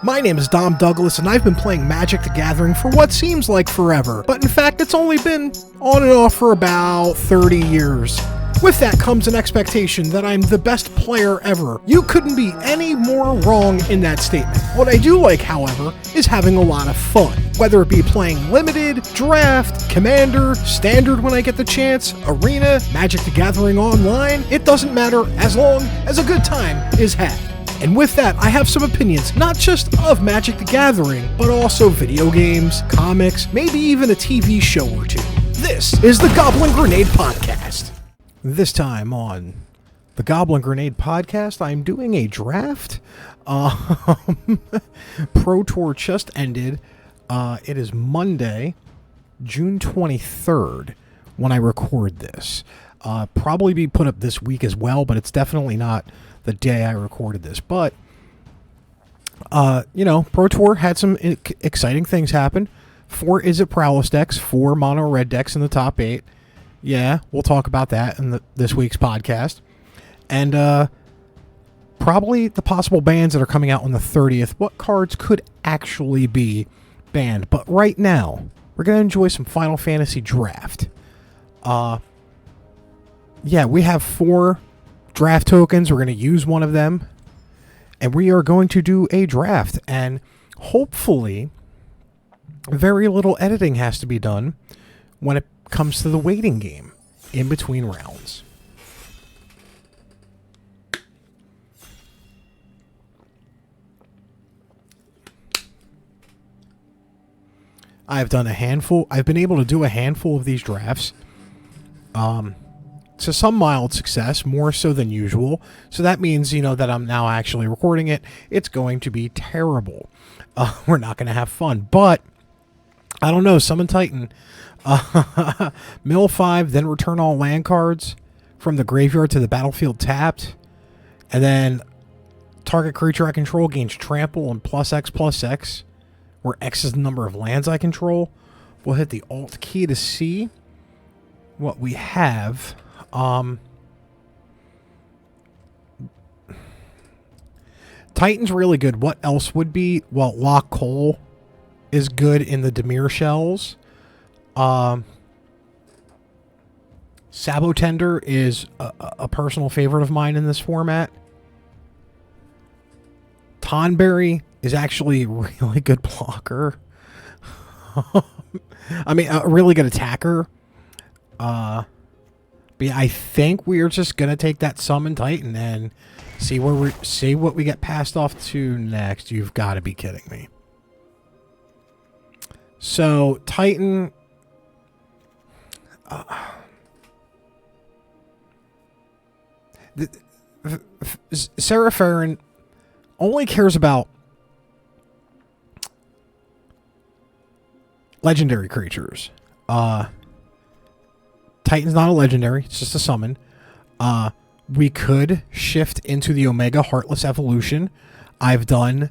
My name is Dom Douglas, and I've been playing Magic the Gathering for what seems like forever, but in fact it's only been on and off for about 30 years. With that comes an expectation that I'm the best player ever. You couldn't be any more wrong in that statement. What I do like, however, is having a lot of fun. Whether it be playing Limited, Draft, Commander, Standard when I get the chance, Arena, Magic the Gathering Online, it doesn't matter as long as a good time is had. And with that, I have some opinions, not just of Magic the Gathering, but also video games, comics, maybe even a TV show or two. This is the Goblin Grenade Podcast. This time on the Goblin Grenade Podcast, I'm doing a draft. Pro Tour just ended. It is Monday, June 23rd, when I record this. Probably be put up this week as well, but it's definitely not the day I recorded this. But, Pro Tour had some exciting things happen. 4 Izzet Prowess decks, 4 mono red decks in the top 8. Yeah, we'll talk about that in this week's podcast. And probably the possible bans that are coming out on the 30th. What cards could actually be banned? But right now, we're going to enjoy some Final Fantasy Draft. We have 4 draft tokens. We're going to use one of them. And we are going to do a draft. And hopefully, very little editing has to be done when it comes to the waiting game in between rounds. I've been able to do a handful of these drafts. To some mild success, more so than usual. So that means, that I'm now actually recording it. It's going to be terrible. We're not going to have fun. But, I don't know, Summon Titan. Mill 5, then return all land cards from the graveyard to the battlefield tapped. And then target creature I control gains trample and +X/+X, where X is the number of lands I control. We'll hit the Alt key to see what we have. Titan's really good. What else would be? Well, Lock Coal is good in the Dimir shells. Sabotender is a personal favorite of mine in this format. Tonberry is actually a really good blocker. A really good attacker. But yeah, I think we are just gonna take that Summon Titan and see what we get passed off to next. You've got to be kidding me. So Titan. Sarah Farron only cares about legendary creatures. Titan's not a legendary, it's just a summon. We could shift into the Omega Heartless Evolution. I've done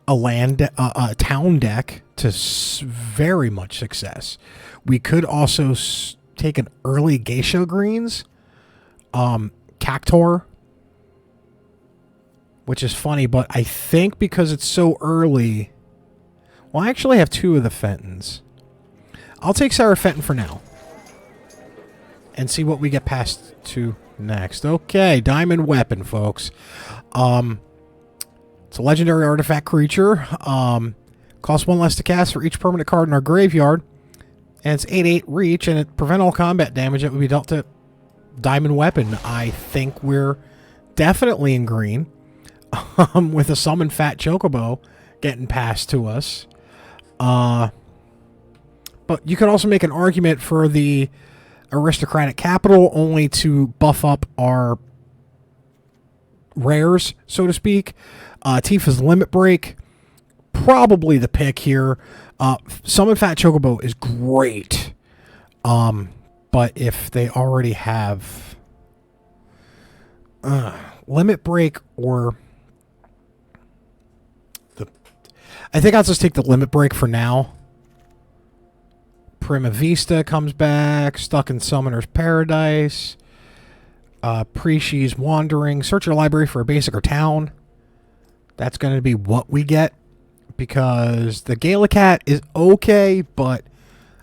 a town deck to very much success. We could also take an early Geisha Greens, Cactuar, which is funny, but I think because it's so early, well, I actually have 2 of the Fentons. I'll take Sarah Fenton for now and see what we get passed to next. Okay, Diamond Weapon, folks. It's a legendary artifact creature. Costs 1 less to cast for each permanent card in our graveyard. And it's 8/8 reach, and it prevent all combat damage that would be dealt to Diamond Weapon. I think we're definitely in green. With a Summon Fat Chocobo getting passed to us. But you could also make an argument for the Aristocratic Capital, only to buff up our rares, so to speak. Tifa's Limit Break, probably the pick here. Summon Fat Chocobo is great. But if they already have Limit Break or I think I'll just take the Limit Break for now. Prima Vista comes back. Stuck in Summoner's Paradise. Preshi's Wandering. Search your library for a basic or town. That's going to be what we get because the Gallicat is okay, but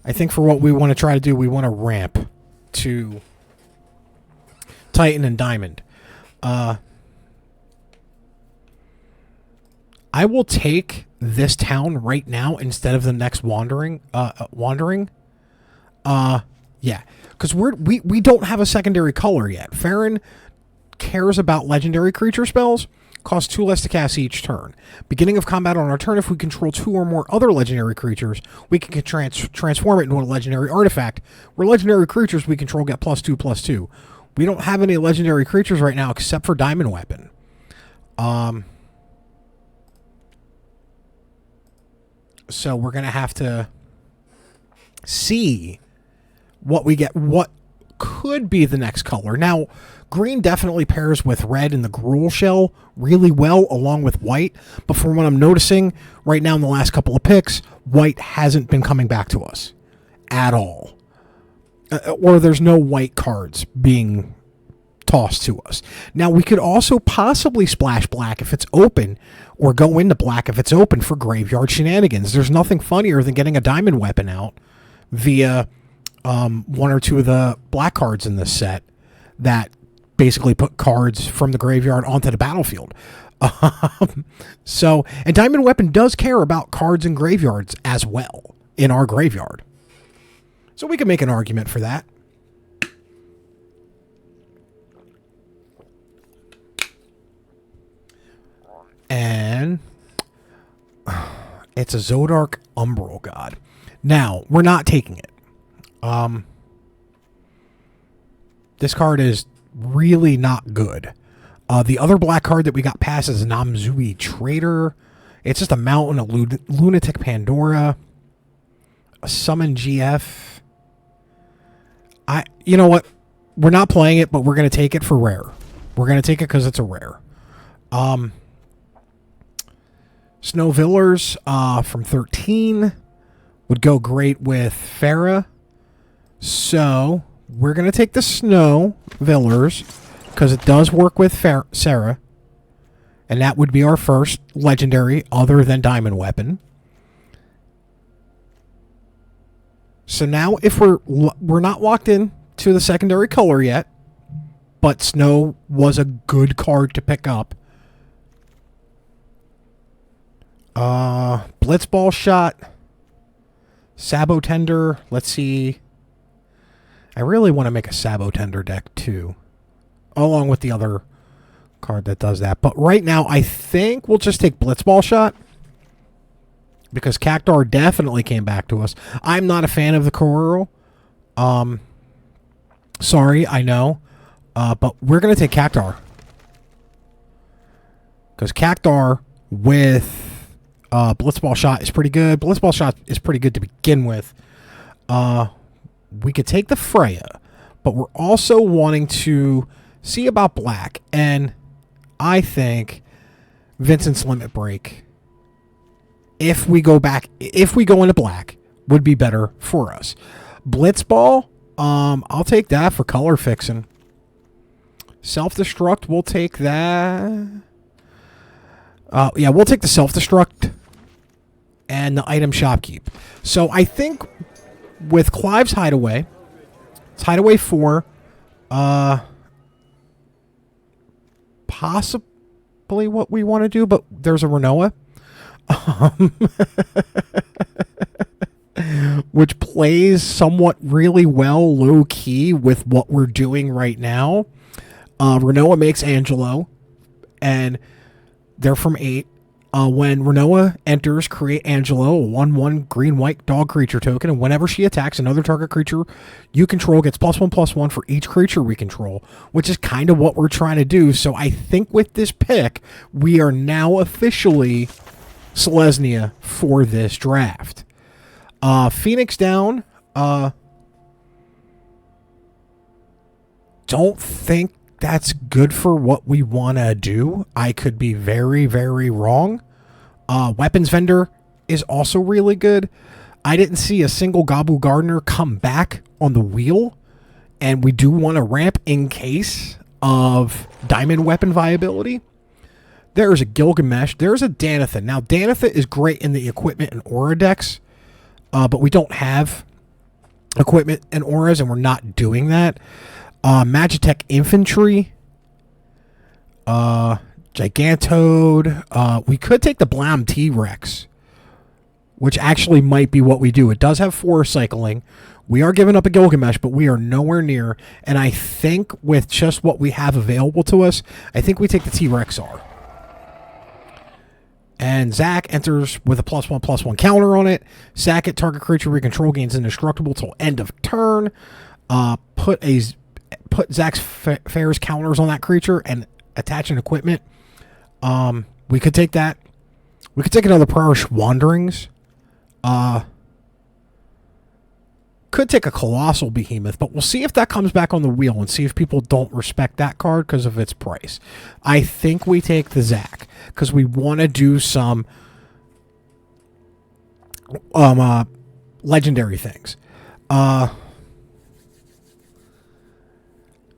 I think for what we want to try to do, we want to ramp to Titan and Diamond. I will take this town right now instead of the next wandering. Yeah, because we don't have a secondary color yet. Farron cares about legendary creature spells. Cost 2 less to cast each turn. Beginning of combat on our turn, if we control 2 or more other legendary creatures, we can transform it into a legendary artifact. Where legendary creatures we control get +2/+2. We don't have any legendary creatures right now except for Diamond Weapon. So we're going to have to see what we get, what could be the next color. Now, green definitely pairs with red and the Gruul shell really well, along with white. But from what I'm noticing right now in the last couple of picks, white hasn't been coming back to us at all. Or there's no white cards being tossed to us. Now, we could also possibly splash black if it's open, or go into black if it's open for graveyard shenanigans. There's nothing funnier than getting a Diamond Weapon out via one or two of the black cards in this set that basically put cards from the graveyard onto the battlefield. And Diamond Weapon does care about cards in graveyards as well in our graveyard. So we can make an argument for that. And it's a Zodark Umbral God. Now, we're not taking it. This card is really not good. The other black card that we got past is Namzui Trader. It's just a mountain, a Lunatic Pandora, a Summon GF. You know what? We're not playing it, but we're going to take it for rare. We're going to take it because it's a rare. Snow Villers from 13 would go great with Farah. So we're going to take the Snow Villers because it does work with Sarah. And that would be our first legendary other than Diamond Weapon. So now if we're not locked in to the secondary color yet, but Snow was a good card to pick up. Blitzball Shot, Sabo Tender. Let's see. I really want to make a Sabo Tender deck too, along with the other card that does that. But right now, I think we'll just take Blitzball Shot because Cactuar definitely came back to us. I'm not a fan of the Coral. Sorry, I know. But we're going to take Cactuar. Because Cactuar with Blitzball Shot is pretty good. Blitzball Shot is pretty good to begin with. We could take the Freya, but we're also wanting to see about black. And I think Vincent's Limit Break, if we go into black, would be better for us. Blitzball, I'll take that for color fixing. Self-Destruct, we'll take that. Yeah, we'll take the Self-Destruct and the Item Shopkeep. So I think with Clive's Hideaway, it's Hideaway 4, possibly what we want to do, but there's a Renoa. Which plays somewhat really well low-key with what we're doing right now. Renoa makes Angelo, and they're from 8. When Renoa enters, create Angelo, a 1/1 green-white dog creature token, and whenever she attacks another target creature you control gets +1/+1 for each creature we control, which is kind of what we're trying to do. So I think with this pick, we are now officially Selesnya for this draft. Phoenix Down, don't think that's good for what we want to do. I could be very, very wrong. Weapons Vendor is also really good. I didn't see a single Gabu Gardener come back on the wheel, and we do want to ramp in case of Diamond Weapon viability. There's a Gilgamesh. There's a Danitha. Now, Danitha is great in the equipment and aura decks, but we don't have equipment and auras, and we're not doing that. Magitech Infantry. Gigantode. We could take the Blam T-Rex, which actually might be what we do. It does have 4 cycling. We are giving up a Gilgamesh, but we are nowhere near. And I think with just what we have available to us, I think we take the T-Rex R. And Zack enters with a +1/+1 counter on it. Sack it, target creature we control gains indestructible till end of turn. Put Zack's Fair's counters on that creature and attach an equipment. We could take that. We could take another Perish Wanderings. Could take a Colossal Behemoth, but we'll see if that comes back on the wheel and see if people don't respect that card because of its price. I think we take the Zack because we want to do some legendary things.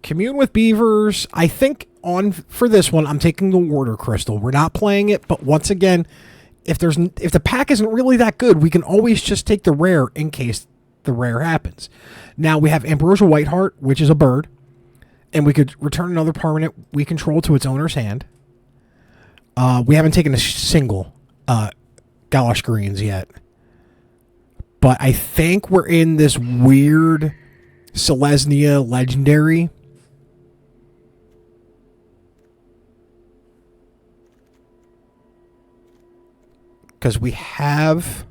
Commune with Beavers. I think for this one, I'm taking the Warder Crystal. We're not playing it, but once again, if the pack isn't really that good, we can always just take the rare in case the rare happens. Now we have Ambrosia Whiteheart, which is a bird, and we could return another permanent we control to its owner's hand. We haven't taken a single Galosh Greens yet, but I think we're in this weird Selesnya legendary. Because we have...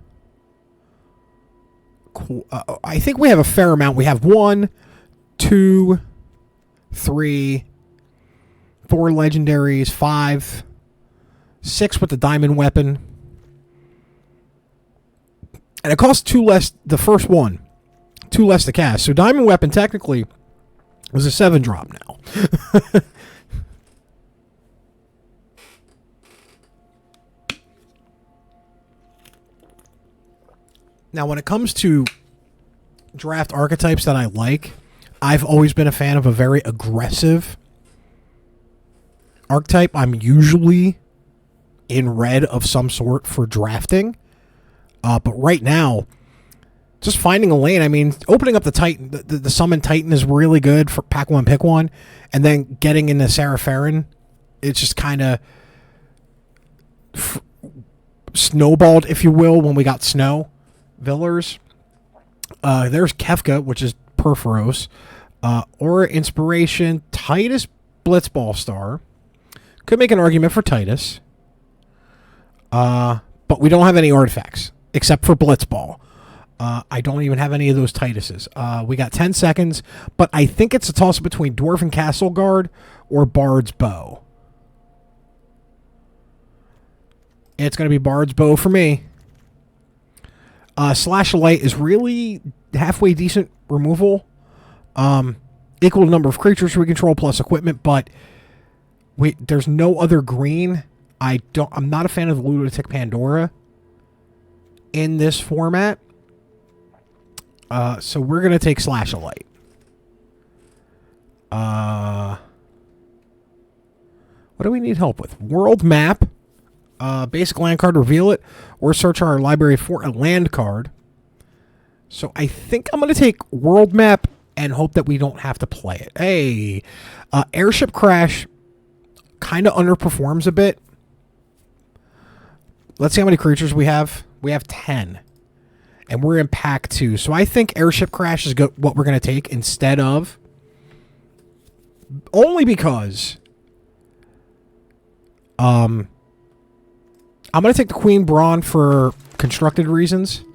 I think we have a fair amount. We have 1, 2, 3, 4 legendaries, 5, 6 with the diamond weapon. And it costs 2 less, the first one, 2 less to cast. So diamond weapon technically was a 7-drop now. Now, when it comes to draft archetypes that I like, I've always been a fan of a very aggressive archetype. I'm usually in red of some sort for drafting. But right now, just finding a lane, I mean, opening up the Titan, the Summon Titan is really good for pack 1, pick 1. And then getting into Serapherian, it's just kind of snowballed, if you will, when we got snow. Villars. There's Kefka, which is Perforos. Aura Inspiration. Titus Blitzball Star. Could make an argument for Titus. But we don't have any artifacts, except for Blitzball. I don't even have any of those Tituses. We got 10 seconds, but I think it's a toss-up between Dwarven Castle Guard or Bard's Bow. It's going to be Bard's Bow for me. Slash Light is really halfway decent removal. Equal number of creatures we control plus equipment, but there's no other green. I'm not a fan of the Lunatic Pandora in this format. So we're going to take Slash Light. What do we need help with? World Map. Basic land card, reveal it, or search our library for a land card. So I think I'm going to take World Map and hope that we don't have to play it. Hey, Airship Crash kind of underperforms a bit. Let's see how many creatures we have. We have 10. And we're in pack 2. So I think Airship Crash is what we're going to take instead of... Only because... I'm going to take the Queen Brawn for constructed reasons.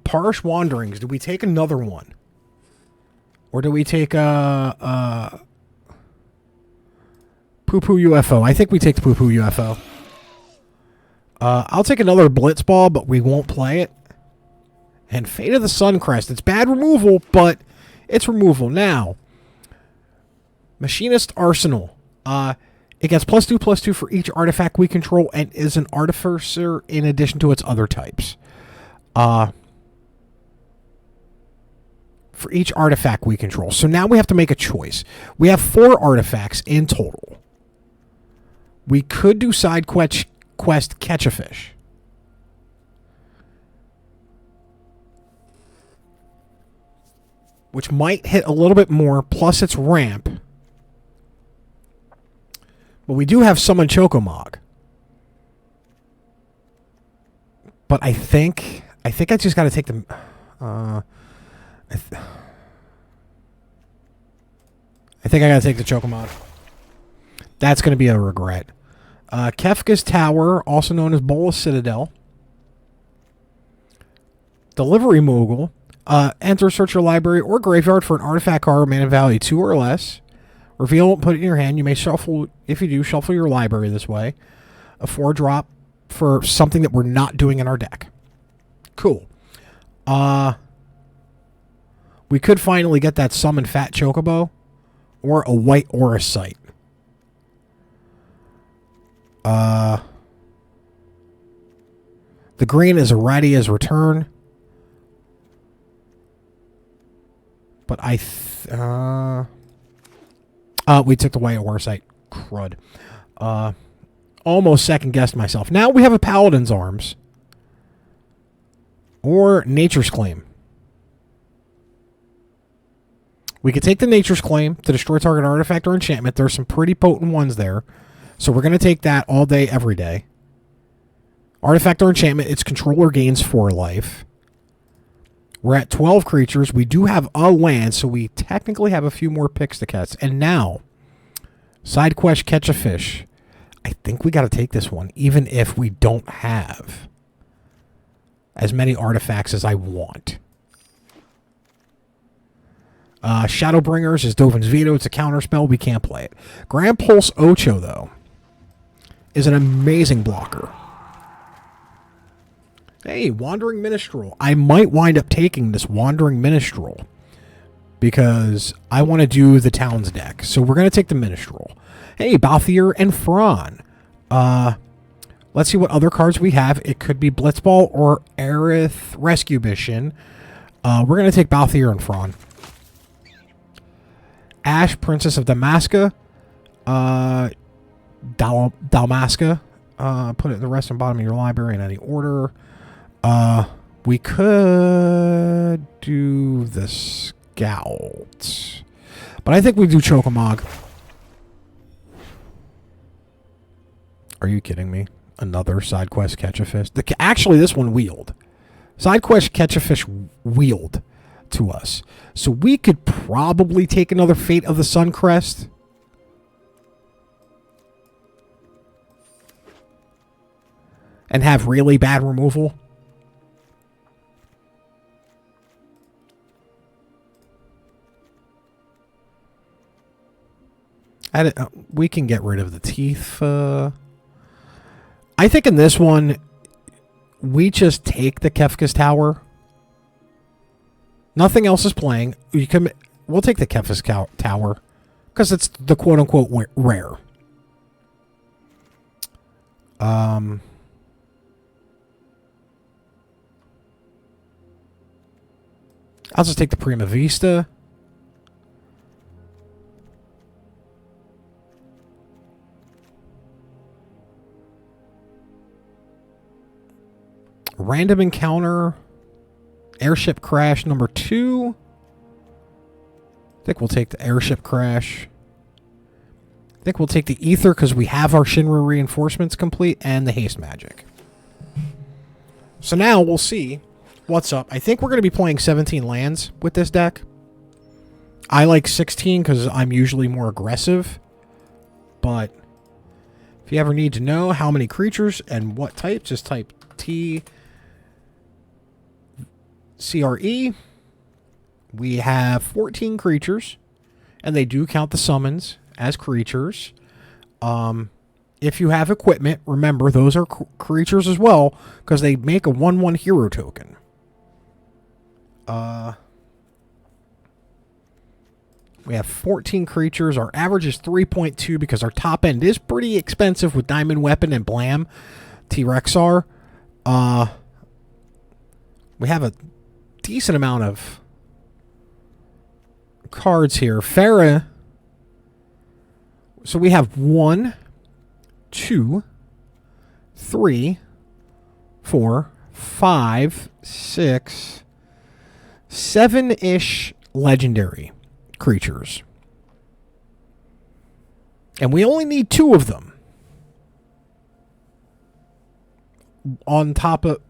Parish Wanderings. Do we take another one? Or do we take Poo Poo UFO? I think we take the Poo Poo UFO. I'll take another Blitzball, but we won't play it. And Fate of the Suncrest. It's bad removal, but it's removal. Now, Machinist Arsenal. It gets +2/+2 for each artifact we control and is an artificer in addition to its other types. For each artifact we control. So now we have to make a choice. We have 4 artifacts in total. We could do side quest catch a fish. Which might hit a little bit more, plus its ramp. But we do have summon Chocomog. But I think I just got to take the... I think I got to take the Chocomog. That's going to be a regret. Kefka's Tower, also known as Bola Citadel. Delivery Mogul. Enter, search your library or graveyard for an artifact card mana value 2 or less. Reveal it, put it in your hand. You may shuffle, if you do, shuffle your library this way. A 4-drop for something that we're not doing in our deck. Cool. We could finally get that summon Fat Chocobo or a white Aura Sight. The green is ready as return. But we took the white Aura Sight. Crud. Almost second guessed myself. Now we have a Paladin's Arms. Or Nature's Claim. We could take the Nature's Claim to destroy target artifact or enchantment. There's some pretty potent ones there. So we're going to take that all day, every day. Artifact or enchantment, its controller gains 4 life. We're at 12 creatures. We do have a land, so we technically have a few more picks to catch. And now, side quest catch a fish. I think we got to take this one, even if we don't have as many artifacts as I want. Shadowbringers is Dovin's Veto. It's a counterspell. We can't play it. Grand Pulse Ocho, though, is an amazing blocker. Hey, Wandering Minstrel. I might wind up taking this Wandering Minstrel because I want to do the Towns deck. So we're going to take the Minstrel. Hey, Balthier and Fran. Let's see what other cards we have. It could be Blitzball or Aerith Rescue Mission. We're going to take Balthier and Fran. Ash, Princess of Damaska. Dalmasca. Put it in the rest and bottom of your library in any order. We could do the Scout. But I think we do Chocomog. Are you kidding me? Another side quest catch a fish. Actually, this one wheeled. Side quest catch a fish wheeled to us. So we could probably take another Fate of the Suncrest. And have really bad removal. We can get rid of the teeth. I think in this one, we just take the Kefka's Tower. Nothing else is playing. We'll take the Kefka's Tower because it's the quote-unquote rare. I'll just take the Prima Vista. Random Encounter. Airship Crash number 2. I think we'll take the Airship Crash. I think we'll take the Ether because we have our Shinra reinforcements complete and the Haste Magic. So now we'll see what's up. I think we're going to be playing 17 lands with this deck. I like 16 because I'm usually more aggressive. But if you ever need to know how many creatures and what type, just type TCRE. We have 14 creatures, and they do count the summons as creatures. If you have equipment, remember, those are creatures as well, because they make a 1/1 hero token. We have 14 creatures. Our average is 3.2 because our top end is pretty expensive with Diamond Weapon and Blam T-Rexar. We have a decent amount of cards here. Farah. So we have 1, 2, 3, 4, 5, 6, 7-ish legendary creatures. And we only need 2 of them. On top of,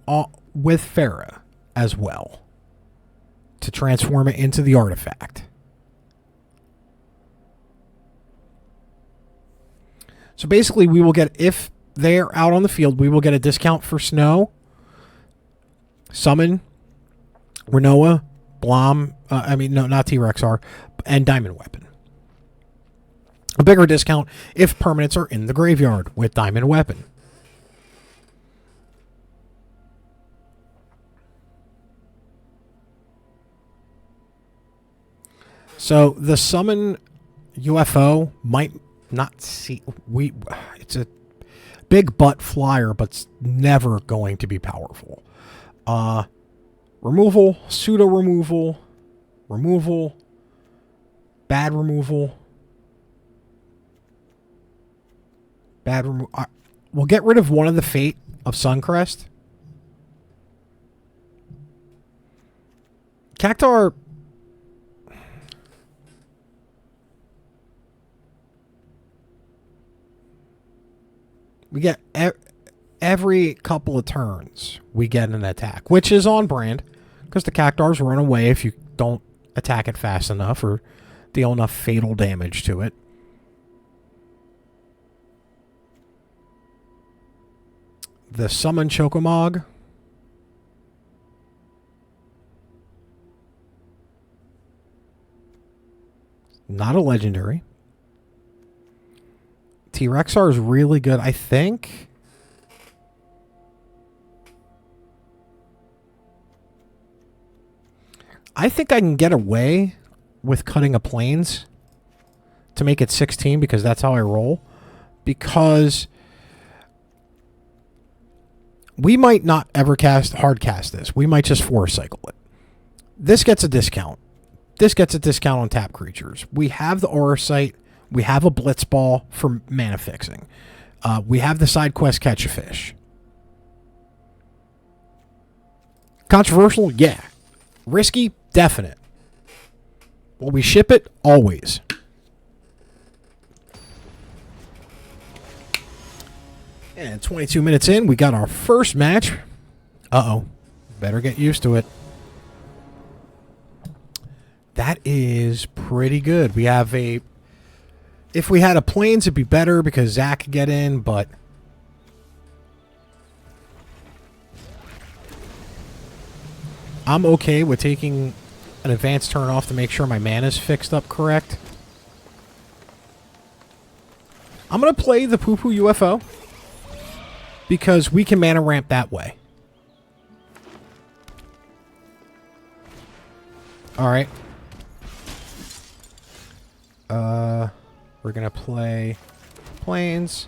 with Farah as well. To transform it into the artifact. So basically we will get, if they're out on the field, we will get a discount for Snow, Summon, Renoa, Blom, no, not T-Rexar, and Diamond Weapon. A bigger discount if permanents are in the graveyard with Diamond Weapon. So the Summon UFO might not see... It's a big butt flyer, but it's never going to be powerful. Removal, pseudo removal, removal, bad removal, bad removal. We'll get rid of one of the Fate of Suncrest. Cactuar. We get every couple of turns, we get an attack, which is on brand, because the Cactuars run away if you don't attack it fast enough or deal enough fatal damage to it. The Summon Chocomog. Not a legendary. T-Rexar is really good, I think. I think I can get away with cutting a Plains to make it 16 because that's how I roll. Because we might not ever hard cast this. We might just force cycle it. This gets a discount. This gets a discount on tap creatures. We have the Aura Sight. We have a Blitz Ball for mana fixing. We have the side quest Catch a Fish. Controversial? Yeah. Risky? Definite. Will we ship it? Always. And 22 minutes in, we got our first match. Uh-oh. Better get used to it. That is pretty good. We have a... If we had a Plains, it'd be better because Zach could get in, but... I'm okay with taking an advanced turn off to make sure my mana's fixed up correct. I'm going to play the Poo Poo UFO because we can mana ramp that way. Alright. We're going to play Plains.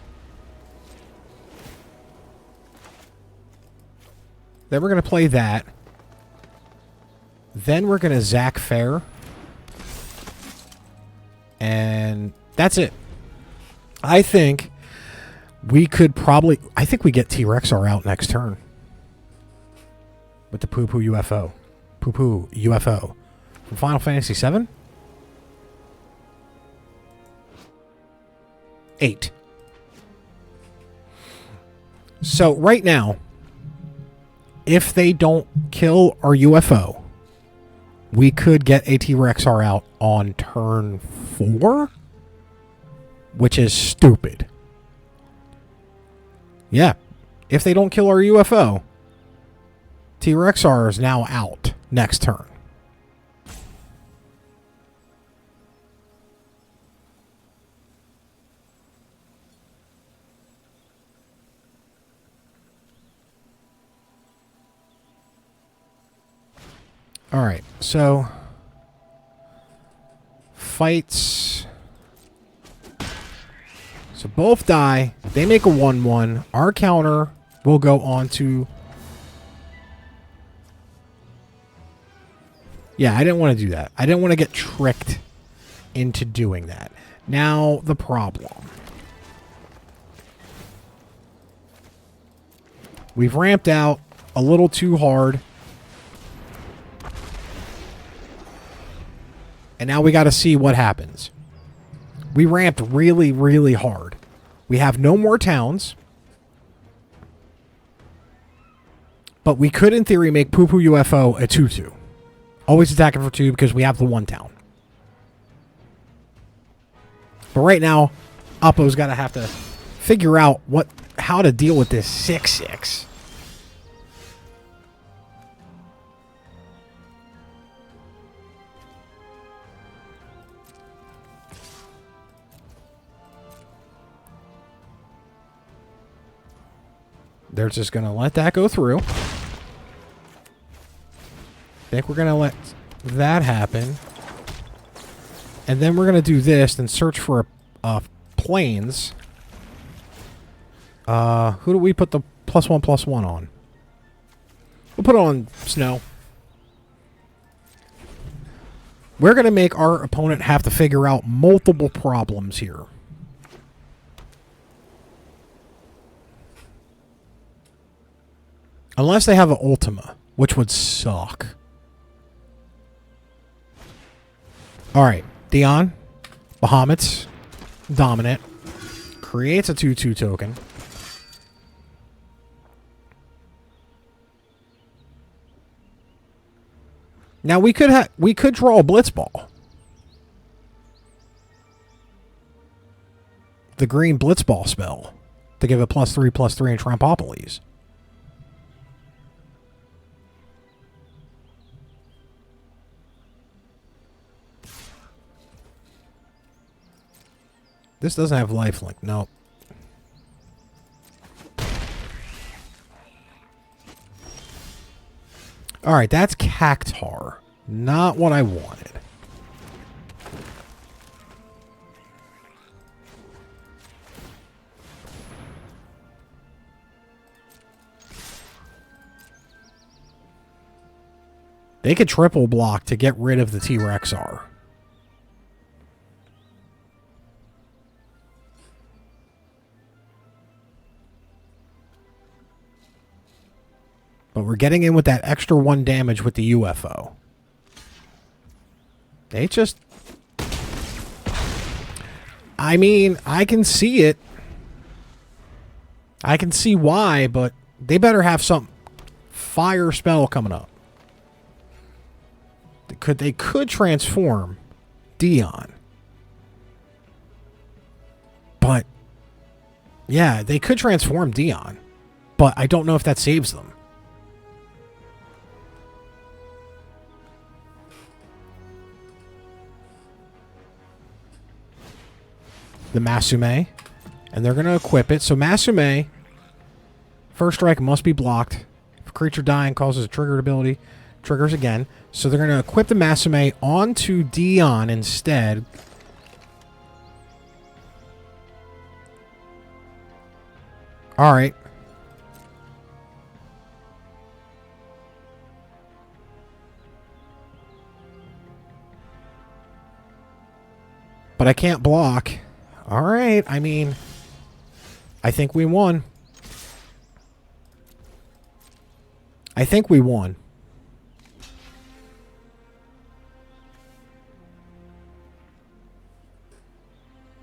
Then we're going to play that. Then we're going to Zach Fair. And that's it. I think we could probably... I think we get T-Rexar out next turn. With the Poo Poo UFO. Poo Poo UFO. From Final Fantasy VII? 8. So right now, if they don't kill our UFO, we could get a T-Rexar out on turn 4, which is stupid. Yeah, if they don't kill our UFO, T-Rexar is now out next turn. Alright, so fights. So both die. They make a 1/1. Our counter will go on to... Yeah, I didn't want to do that. I didn't want to get tricked into doing that. Now, the problem. We've ramped out a little too hard. And now we got to see what happens. We ramped really, really hard. We have no more towns. But we could, in theory, make Poo Poo UFO a 2-2. Always attacking for 2 because we have the 1 town. But right now, Oppo's got to have to figure out how to deal with this 6-6. They're just going to let that go through. I think we're going to let that happen. And then we're going to do this and search for planes. Who do we put the +1/+1 on? We'll put it on snow. We're going to make our opponent have to figure out multiple problems here. Unless they have an Ultima, which would suck. Alright, Dion, Bahamut's, Dominant, creates a 2-2 token. Now we could draw a Blitzball. The green Blitzball spell to give it +3/+3 in Trampopolis. This doesn't have lifelink. Nope. Alright, that's Cactar. Not what I wanted. They could triple block to get rid of the T-Rexar. But we're getting in with that extra 1 damage with the UFO. They just... I mean, I can see it. I can see why, but they better have some fire spell coming up. They could transform Dion. But, yeah, they could transform Dion. But I don't know if that saves them. The Masume, and they're going to equip it. So Masume, first strike must be blocked. If a creature dying causes a triggered ability, triggers again. So they're going to equip the Masume onto Dion instead. All right. But I can't block. All right, I mean, I think we won. I think we won.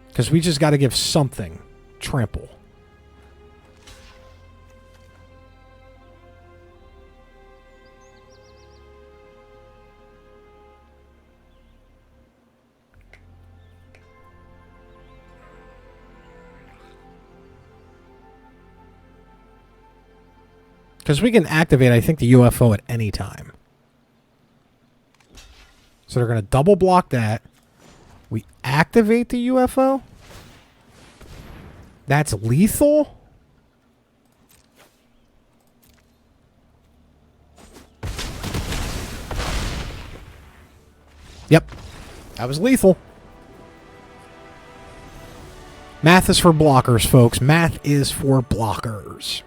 Because we just got to give something trample. Because we can activate, I think, the UFO at any time. So they're going to double block that. We activate the UFO. That's lethal? Yep. That was lethal. Math is for blockers, folks. Math is for blockers.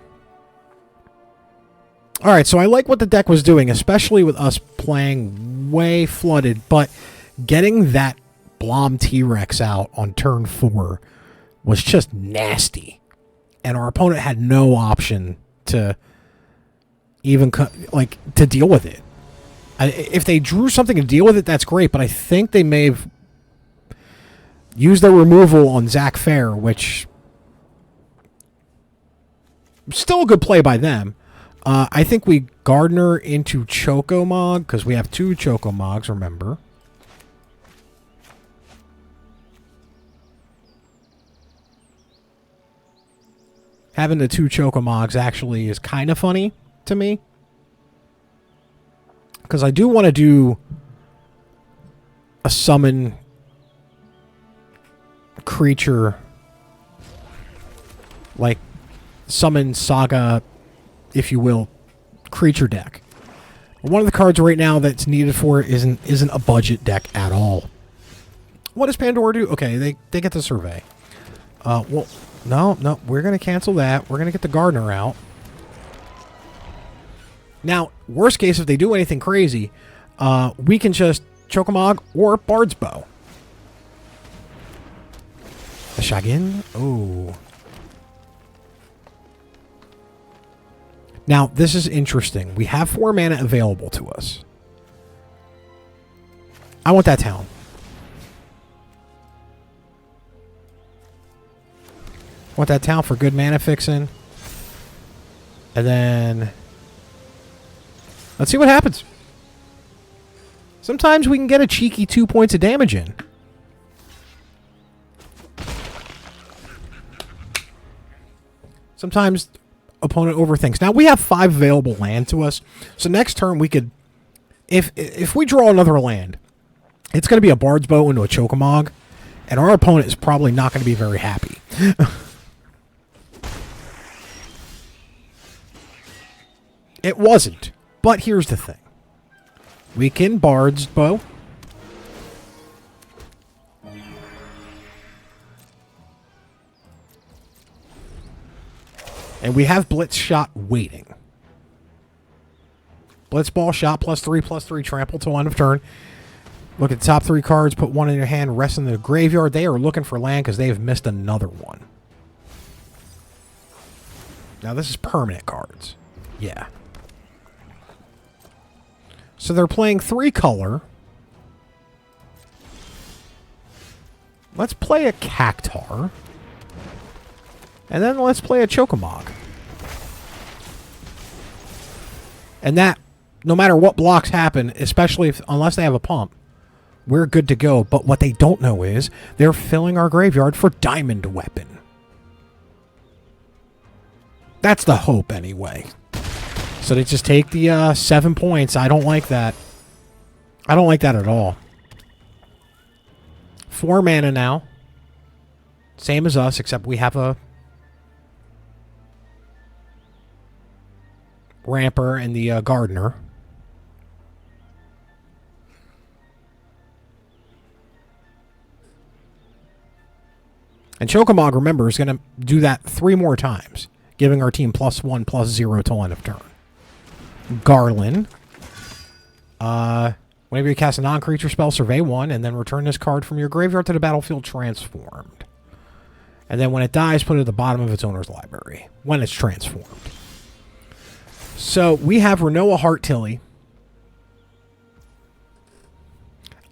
Alright, so I like what the deck was doing, especially with us playing way flooded, but getting that Blom T-Rex out on turn 4 was just nasty. And our opponent had no option to even like to deal with it. If they drew something to deal with it, that's great. But I think they may have used their removal on Zach Fair, which still a good play by them. I think we Gardner into Chocomog because we have 2 Chocomogs. Remember. Having the 2 Chocomogs actually is kind of funny to me. Because I do want to do a summon creature, like summon saga, if you will, creature deck. One of the cards right now that's needed for it isn't a budget deck at all. What does Pandora do? Okay, they get the survey. Well, no, we're going to cancel that. We're going to get the Gardener out. Now, worst case, if they do anything crazy, we can just Chocomog or Bard's Bow. The Shagin? Oh. Now, this is interesting. We have 4 mana available to us. I want that town. I want that town for good mana fixing. And then let's see what happens. Sometimes we can get a cheeky 2 points of damage in. Sometimes opponent overthinks. Now we have 5 available land to us. So next turn we could, if we draw another land, it's going to be a Bard's Bow into a Chocomog, and our opponent is probably not going to be very happy. It wasn't. But here's the thing. We can Bard's Bow. And we have Blitz Shot waiting. Blitz Ball Shot +3/+3 trample till end of turn. Look at the top 3 cards, put 1 in your hand, rest in the graveyard. They are looking for land because they have missed another one. Now this is permanent cards. Yeah. So they're playing 3 color. Let's play a Cactar. And then let's play a Chocomog. And that, no matter what blocks happen, especially unless they have a pump, we're good to go. But what they don't know is they're filling our graveyard for Diamond Weapon. That's the hope anyway. So they just take the 7 points. I don't like that. I don't like that at all. 4 mana now. Same as us, except we have a Ramper and the Gardener. And Chocomog, remember, is going to do that 3 more times, giving our team +1/+0 till end of turn. Goblin. Whenever you cast a non-creature spell, survey 1, and then return this card from your graveyard to the battlefield transformed. And then when it dies, put it at the bottom of its owner's library when it's transformed. So we have Renoa Heart Tilly.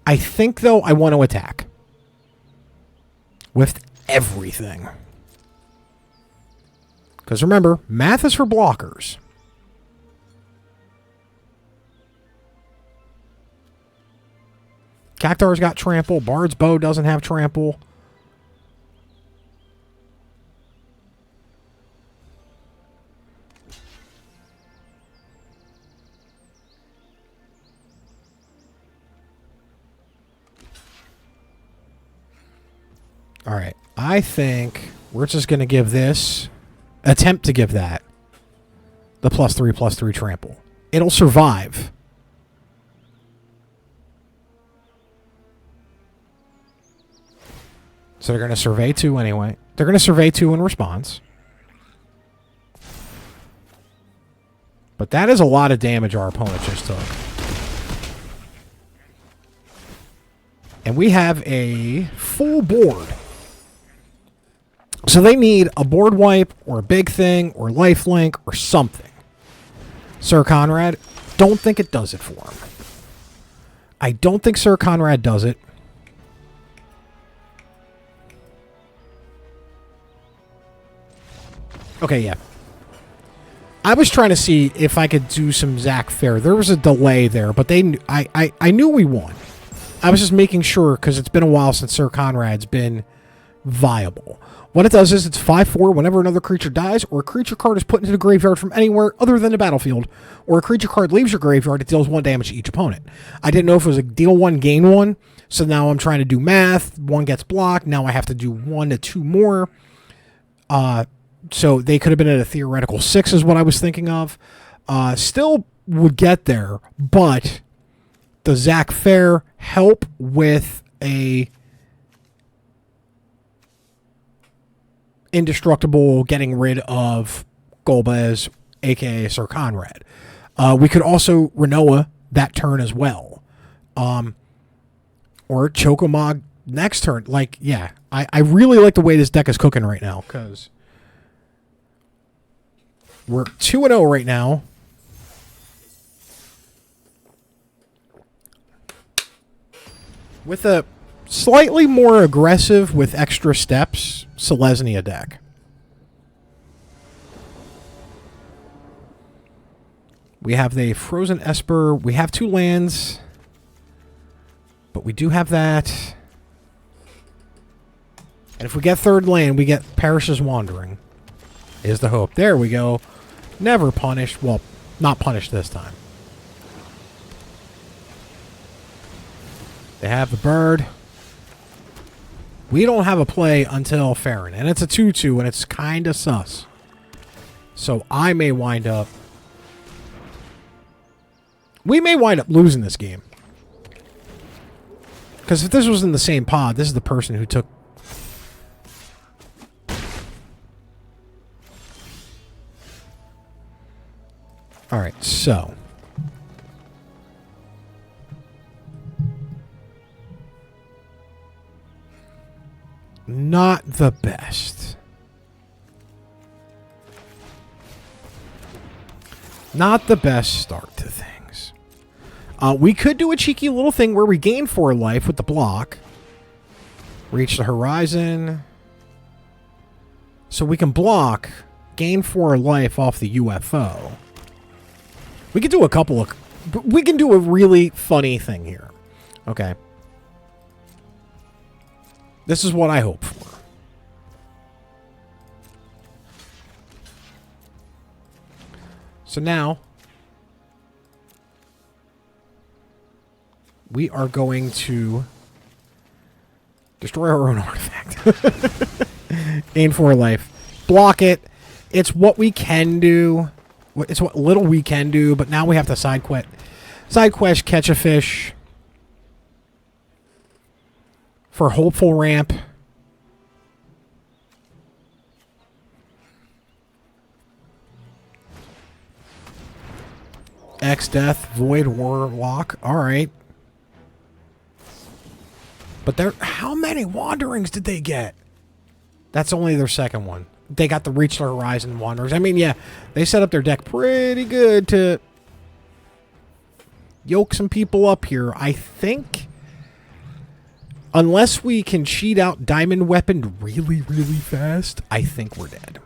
I think, though, I want to attack with everything. Because remember, math is for blockers. Cactar's got trample. Bard's Bow doesn't have trample. All right. I think we're just going to give this, attempt to give that, the +3/+3 trample. It'll survive. So they're going to survey 2 anyway. They're going to survey 2 in response. But that is a lot of damage our opponent just took. And we have a full board. So they need a board wipe or a big thing or lifelink or something. Sir Conrad, don't think it does it for him. I don't think Sir Conrad does it. Okay, yeah. I was trying to see if I could do some Zach Fair. There was a delay there, but I knew we won. I was just making sure because it's been a while since Sir Conrad's been viable. What it does is it's 5/4 whenever another creature dies or a creature card is put into the graveyard from anywhere other than the battlefield, or a creature card leaves your graveyard, it deals 1 damage to each opponent. I didn't know if it was a deal 1, gain 1, so now I'm trying to do math. 1 gets blocked. Now I have to do 1 to 2 more. So they could have been at a theoretical 6 is what I was thinking of. Still would get there, but does Zach Fair help with a indestructible getting rid of Golbez, aka Sir Conrad? We could also Renoa that turn as well. Or Chocomog next turn. Like, yeah, I really like the way this deck is cooking right now, because we're 2-0 right now. With a slightly more aggressive with extra steps Selesnya deck. We have the Frozen Esper. We have 2 lands. But we do have that. And if we get 3rd land, we get Parish's Wandering. Is the hope. There we go. Never punished. Well, not punished this time. They have the bird. We don't have a play until Farron. And it's a 2/2, and it's kind of sus. So I may wind up... We may wind up losing this game. Because if this was in the same pod, this is the person who took... Alright, so... Not the best. Not the best start to things. We could do a cheeky little thing where we gain 4 life with the block. Reach the horizon. So we can block, gain 4 life off the UFO. We could do a couple of... We can do a really funny thing here. Okay. This is what I hope for. So now, we are going to destroy our own artifact. Gain 4 life. Block it. It's what we can do. It's what little we can do, but now we have to side quest. Side quest, catch a fish. For Hopeful Ramp. X Death, Void Warlock. Alright. But how many Wanderings did they get? That's only their second one. They got the Reach the Horizon Wanderers. I mean, yeah, they set up their deck pretty good to yoke some people up here. I think... Unless we can cheat out Diamond Weapon really, really fast, I think we're dead.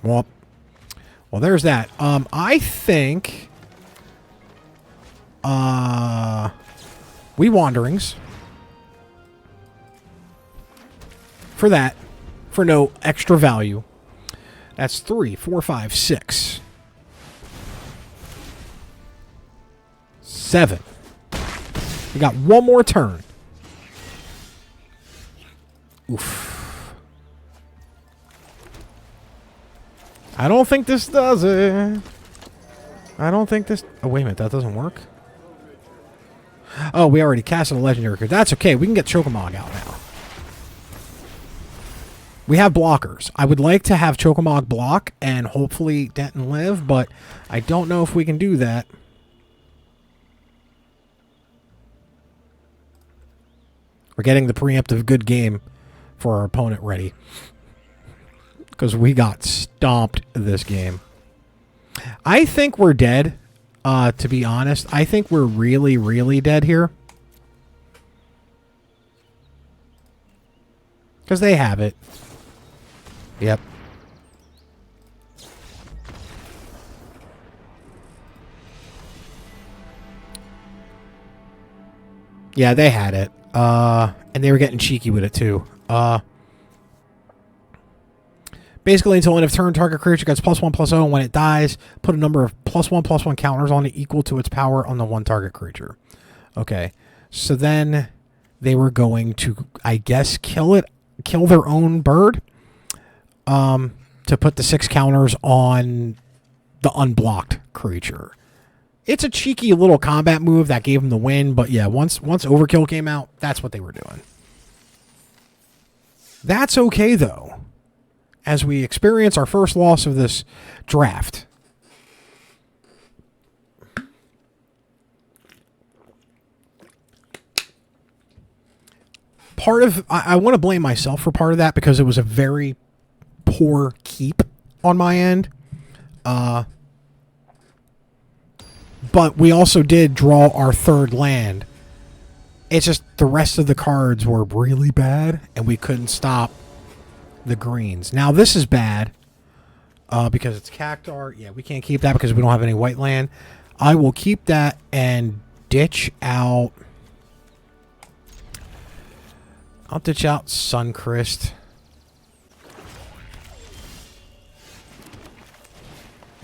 Well, there's that. I think... we Wanderings. For that. For no extra value. That's 3, 4, 5, 6. 7. We got one more turn. Oof. I don't think this does it. I don't think this... Oh, wait a minute. That doesn't work? Oh, we already casted a legendary card. That's okay. We can get Chocomog out now. We have blockers. I would like to have Chocomog block and hopefully Denton live, but I don't know if we can do that. We're getting the preemptive good game for our opponent ready. because we got stomped this game. I think we're dead, to be honest. I think we're really, really dead here. Because they have it. Yep. Yeah, they had it. And they were getting cheeky with it, too. Basically, until end of turn, target creature gets +1/+0, and when it dies, put a number of +1/+1 counters on it equal to its power on the one target creature. Okay. So then they were going to, I guess, kill their own bird, to put the 6 counters on the unblocked creature. It's a cheeky little combat move that gave them the win, but yeah, once Overkill came out, that's what they were doing. That's okay, though, as we experience our first loss of this draft. I want to blame myself for part of that because it was a very poor keep on my end. But we also did draw our third land. It's just the rest of the cards were really bad, and we couldn't stop the greens. Now, this is bad because it's Cactar. Yeah, we can't keep that because we don't have any white land. I will keep that and ditch out... I'll ditch out Suncrist.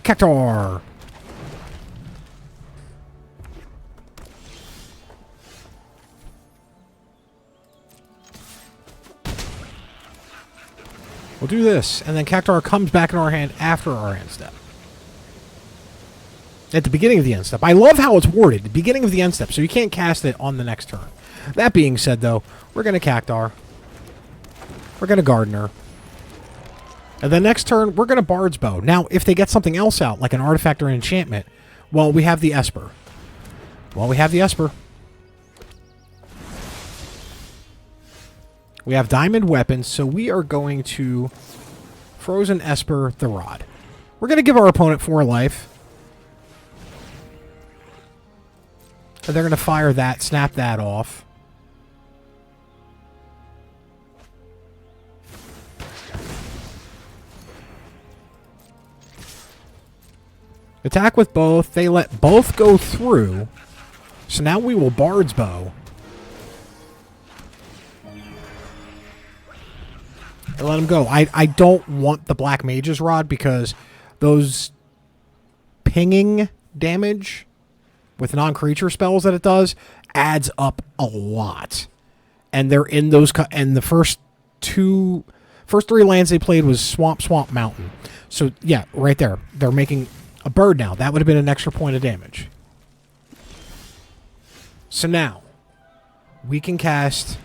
Cactar! We'll do this, and then Cactar comes back in our hand after our end step. At the beginning of the end step. I love how it's worded. The beginning of the end step, so you can't cast it on the next turn. That being said, though, we're going to Cactar. We're going to Gardener. And then next turn, we're going to Bard's Bow. Now, if they get something else out, like an artifact or an enchantment, well, we have the Esper. We have Diamond Weapons, so we are going to Frozen Esper the Rod. We're going to give our opponent 4 life. And they're going to fire that, snap that off. Attack with both. They let both go through. So now we will Bard's Bow. And let him go. I don't want the Black Mage's Rod because those pinging damage with non-creature spells that it does adds up a lot. And they're in those... And the first 3 lands they played was Swamp, Mountain. So, yeah, right there. They're making a bird now. That would have been an extra point of damage. So now, we can cast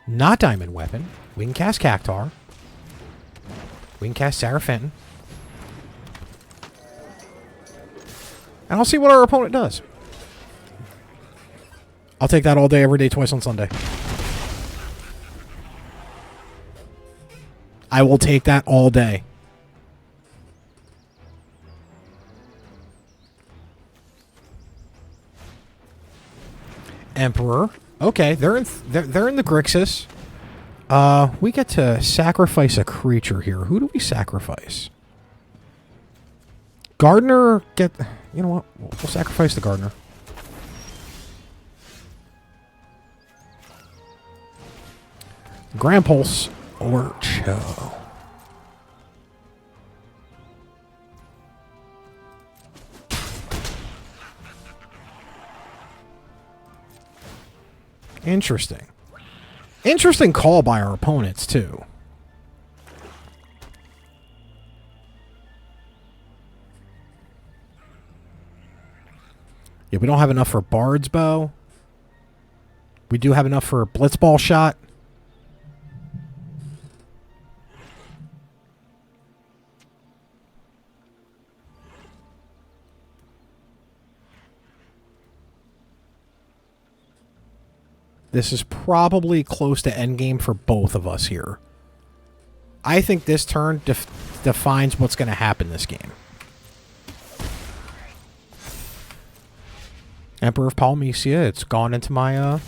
not Diamond Weapon. We can cast Cactar. We can cast Sarah Fenton. And I'll see what our opponent does. I'll take that all day, every day, twice on Sunday. I will take that all day. Emperor. Okay, they're in the Grixis. We get to sacrifice a creature here. Who do we sacrifice? Gardener. You know what? We'll sacrifice the Gardener. Grampulse or Cho. Interesting. Interesting call by our opponents, too. Yeah, we don't have enough for Bard's Bow. We do have enough for Blitzball Shot. This is probably close to endgame for both of us here. I think this turn defines what's going to happen this game. Emperor of Palmesia, it's gone into my,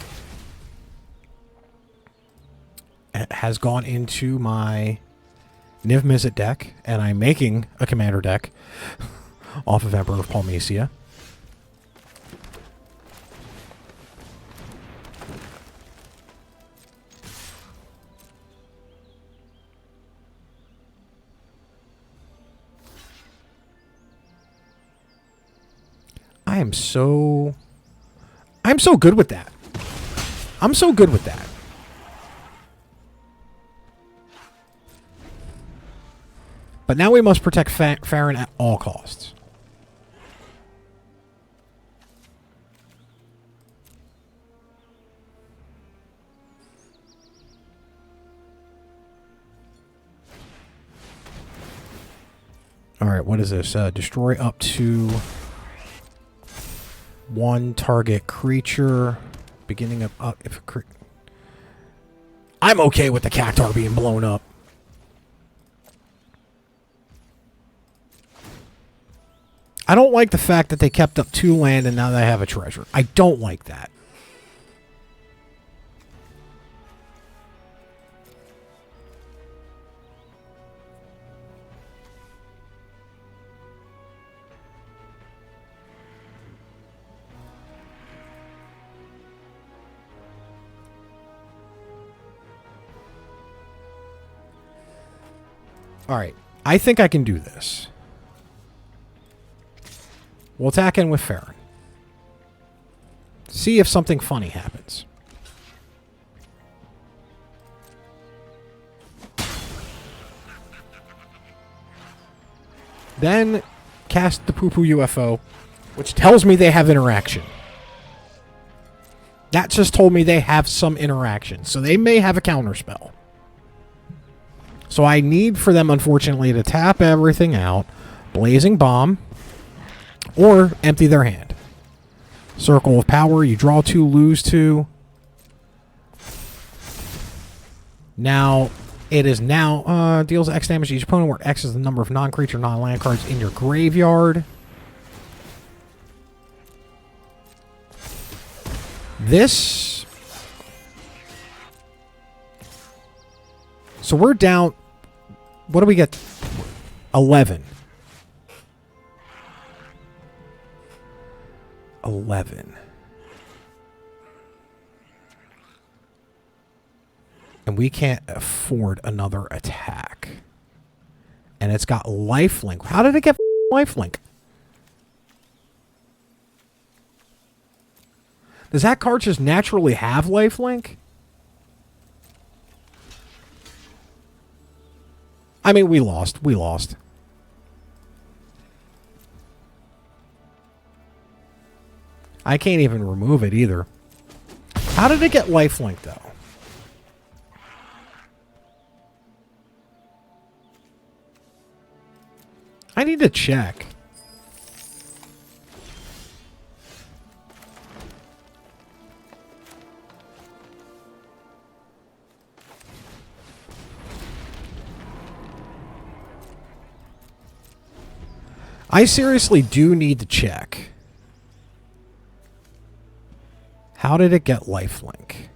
it has gone into my Niv Mizzet deck, and I'm making a commander deck off of Emperor of Palmesia. I'm so good with that. I'm so good with that. But now we must protect Farron at all costs. All right, what is this? Destroy up to one target creature. Beginning of if I'm okay with the Cactuar being blown up. I don't like the fact that they kept up 2 land and now they have a treasure. I don't like that. All right, I think I can do this. We'll attack in with Farron. See if something funny happens. Then cast the Poo Poo UFO, which tells me they have interaction. That just told me they have some interaction, so they may have a counterspell. So I need for them, unfortunately, to tap everything out, Blazing Bomb, or empty their hand. Circle of Power, you draw 2, lose 2. Now, it is now, deals X damage to each opponent, where X is the number of non-creature, non-land cards in your graveyard. This... So we're down... What do we get? 11. 11. And we can't afford another attack. And it's got lifelink. How did it get lifelink? Does that card just naturally have lifelink? I mean, we lost. We lost. I can't even remove it either. How did it get lifelink, though? I need to check. I seriously do need to check. How did it get lifelink?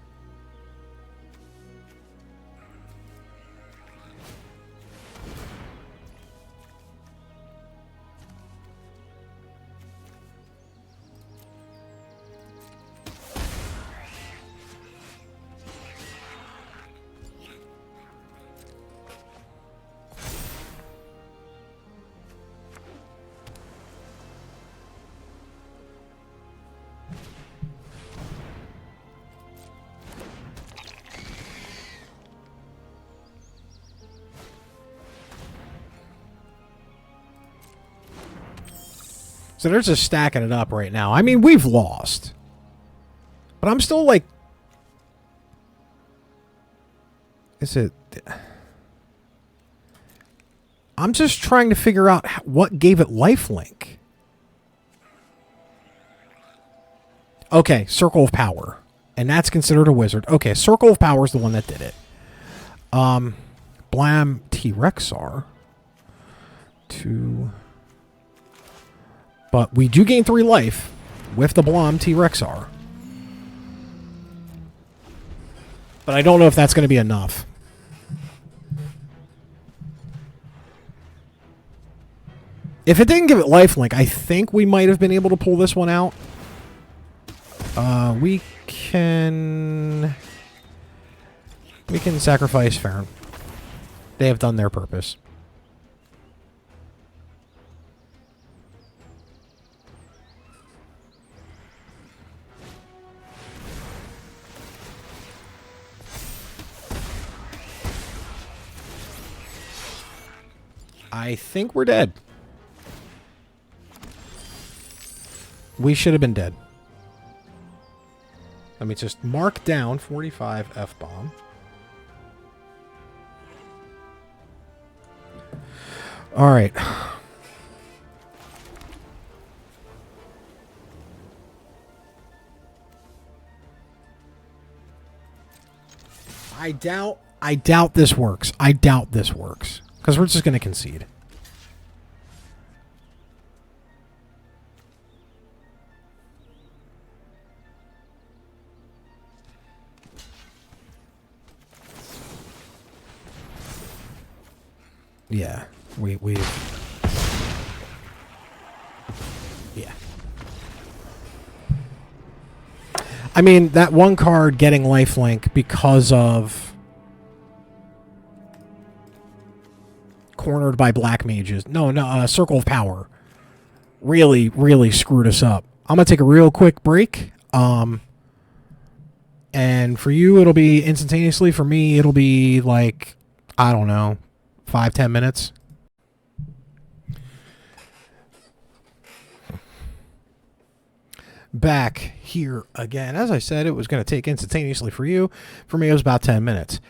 So they're just stacking it up right now. I mean, we've lost. But I'm still like... Is it... I'm just trying to figure out what gave it lifelink. Okay, Circle of Power. And that's considered a wizard. Okay, Circle of Power is the one that did it. Blam T-Rexar. 2. But we do gain 3 life with the Blam T-Rexar. But I don't know if that's going to be enough. If it didn't give it lifelink, I think we might have been able to pull this one out. We can sacrifice Farron. They have done their purpose. I think we're dead. We should have been dead. Let me just mark down 45 F-bomb. All right. I doubt this works. I doubt this works. Because we're just going to concede. Yeah, we yeah. I mean, that one card getting lifelink because of cornered by black mages. No, Circle of Power really screwed us up. I'm gonna take a real quick break. And for you, it'll be instantaneously. For me, it'll be like, I don't know, 5-10 minutes. Back here again. As I said, it was going to take instantaneously for you. For me, it was about 10 minutes.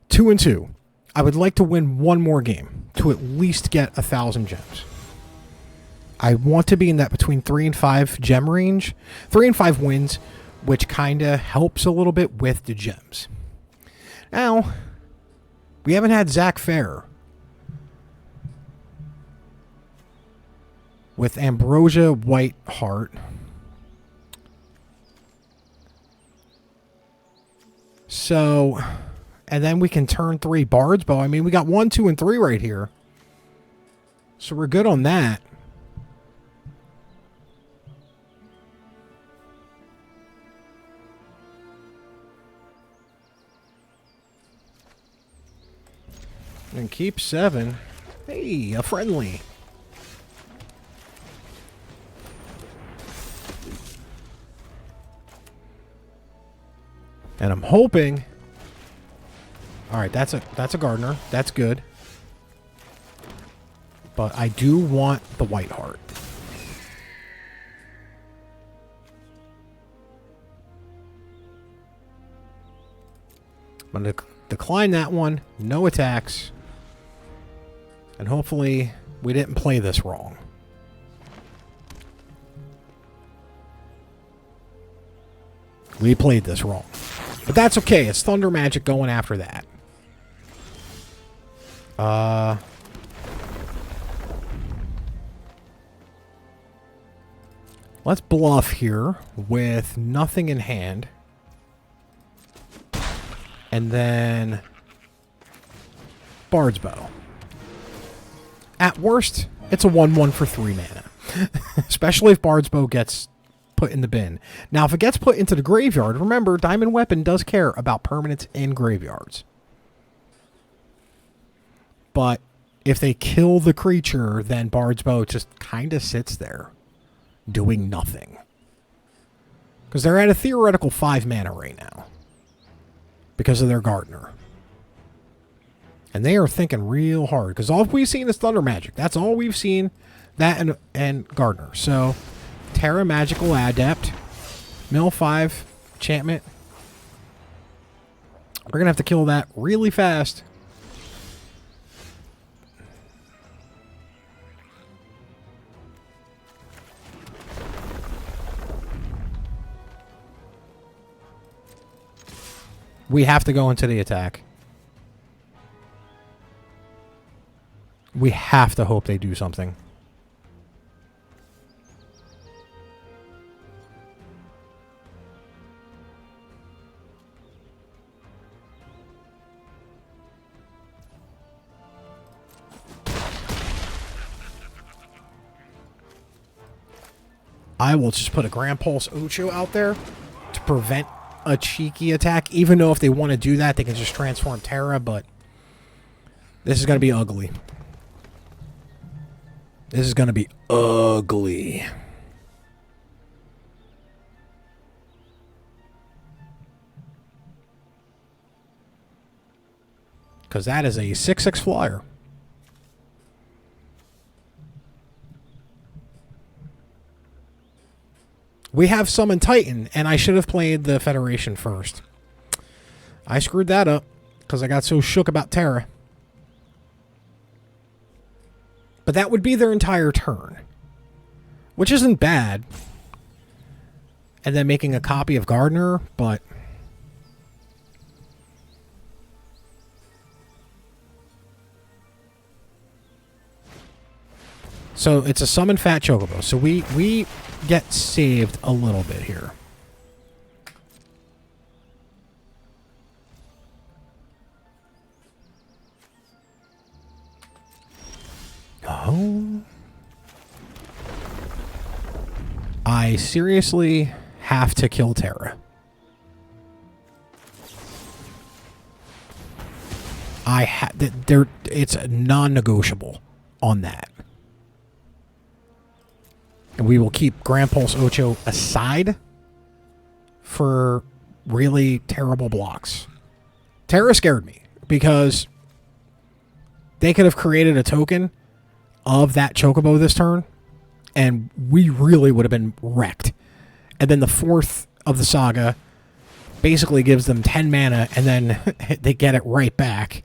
2-2. I would like to win one more game to at least get 1,000 gems. I want to be in that between 3 and 5 gem range. 3 and 5 wins, which kind of helps a little bit with the gems. Now, we haven't had Zach Fair. With Ambrosia Whiteheart. So, and then we can turn 3 Bard's Bow. I mean, we got 1, 2, and 3 right here. So we're good on that. And keep 7. Hey, a friendly. And I'm hoping. All right, that's a gardener. That's good. But I do want the white heart. I'm going to decline that one. No attacks. And hopefully we didn't play this wrong. We played this wrong. But that's okay. It's Thunder Magic going after that. Let's bluff here with nothing in hand. And then Bard's Bow. At worst, it's a 1/1 for 3 mana. Especially if Bard's Bow gets put in the bin. Now, if it gets put into the graveyard, remember, Diamond Weapon does care about permanents in graveyards. But if they kill the creature, then Bard's Bow just kind of sits there, doing nothing. Because they're at a theoretical 5 mana right now. Because of their Gardener. And they are thinking real hard. Because all we've seen is Thunder Magic. That's all we've seen. That and Gardener. So, Terra Magical Adept. Mill 5. Enchantment. We're going to have to kill that really fast. We have to go into the attack. We have to hope they do something. I will just put a Grand Pulse Ocho out there to prevent a cheeky attack, even though if they want to do that, they can just transform Terra, but this is going to be ugly. This is going to be ugly. Because that is a 6/6 flyer. We have Summon Titan, and I should have played the Federation first. I screwed that up because I got so shook about Terra. But that would be their entire turn, which isn't bad. And then making a copy of Gardener, but... So it's a Summon Fat Chocobo. So we get saved a little bit here. Oh. I seriously have to kill Terra. It's non-negotiable on that. And we will keep Grand Pulse Ocho aside for really terrible blocks. Terra scared me because they could have created a token of that Chocobo this turn, and we really would have been wrecked. And then the fourth of the saga basically gives them 10 mana, and then they get it right back.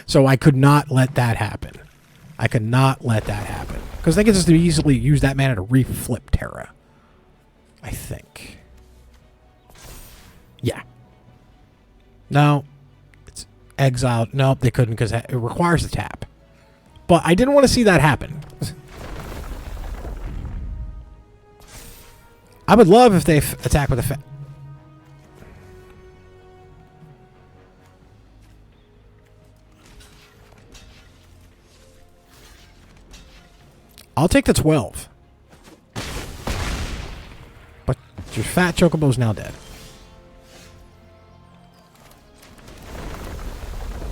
So I could not let that happen. I could not let that happen. Because they could just easily use that mana to reflip Terra. I think. Yeah. No. It's exiled. Nope, they couldn't because it requires a tap. But I didn't want to see that happen. I would love if they attack with a... I'll take the 12. But your fat Chocobo's now dead.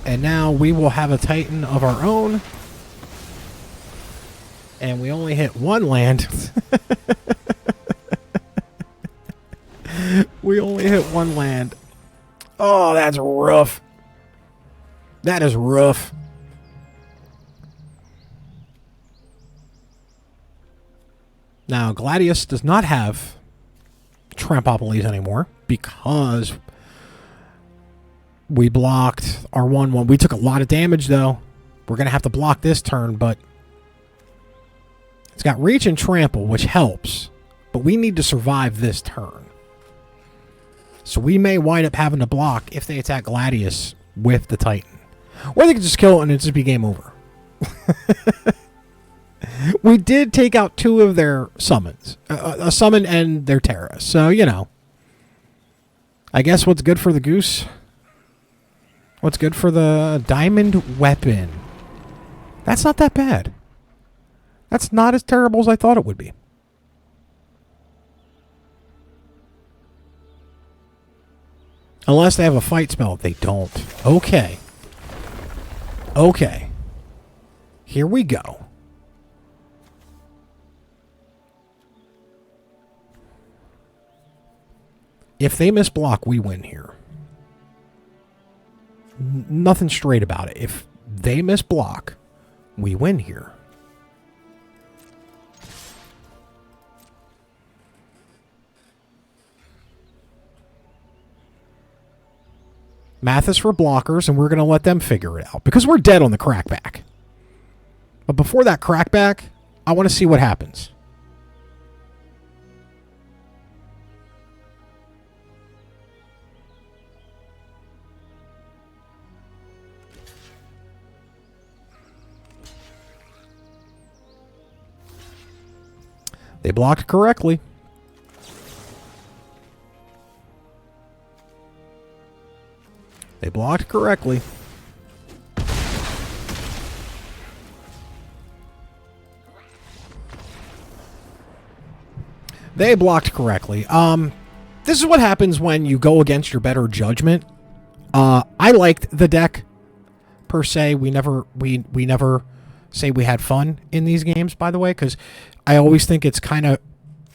And now we will have a Titan of our own. And we only hit one land. We only hit one land. Oh, that's rough. That is rough. Now, Gladius does not have Trampopolis anymore because we blocked our 1/1. We took a lot of damage, though. We're going to have to block this turn, but it's got Reach and Trample, which helps. But we need to survive this turn. So we may wind up having to block if they attack Gladius with the Titan. Or they could just kill it and it'd just be game over. We did take out 2 of their summons. A summon and their Terra. So, you know. I guess what's good for the goose? What's good for the diamond weapon? That's not that bad. That's not as terrible as I thought it would be. Unless they have a fight spell. They don't. Okay. Okay. Here we go. If they miss block, we win here. Nothing straight about it. If they miss block, we win here. Math is for blockers, and we're going to let them figure it out. Because we're dead on the crackback. But before that crackback, I want to see what happens. They blocked correctly. They blocked correctly. They blocked correctly. This is what happens when you go against your better judgment. I liked the deck per se. We never say we had fun in these games, by the way, because I always think it's kind of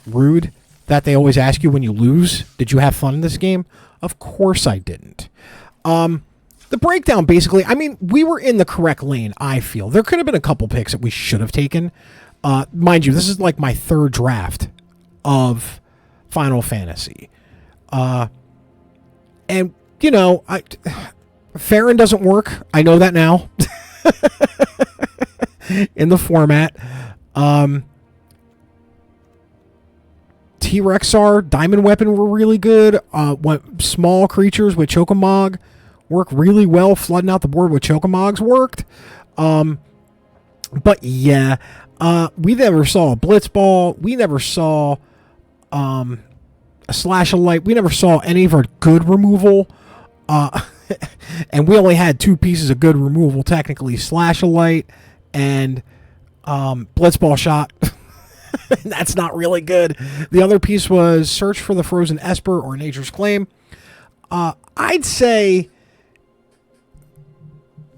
rude that they always ask you when you lose, did you have fun in this game? Of course I didn't. The breakdown, basically, I mean, we were in the correct lane, I feel. There could have been a couple picks that we should have taken. Mind you, this is like my third draft of Final Fantasy. And, you know, Farron doesn't work. I know that now. In the format. T-Rexar, Diamond Weapon were really good. Small creatures with Chocomog work really well. Flooding out the board with Chocomogs worked. But yeah, we never saw a Blitzball. We never saw a Slash of Light. We never saw any of our good removal. And we only had two pieces of good removal, technically. Slash of Light and Blitzball Shot. That's not really good. The other piece was Search for the Frozen Esper or Nature's Claim. I'd say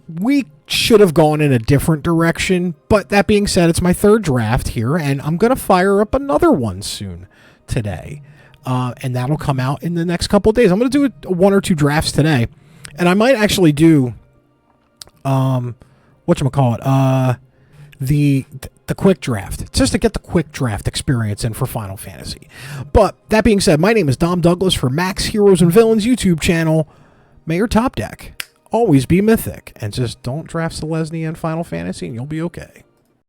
we should have gone in a different direction, but that being said, it's my third draft here, and I'm going to fire up another one soon today, and that'll come out in the next couple of days. I'm going to do one or two drafts today, and I might actually do whatchamacallit, the quick draft, just to get the quick draft experience in for Final Fantasy. But that being said, my name is Dom Douglas for Max Heroes and Villains YouTube channel. May your top deck always be mythic, and just don't draft Selesnya in Final Fantasy and you'll be okay.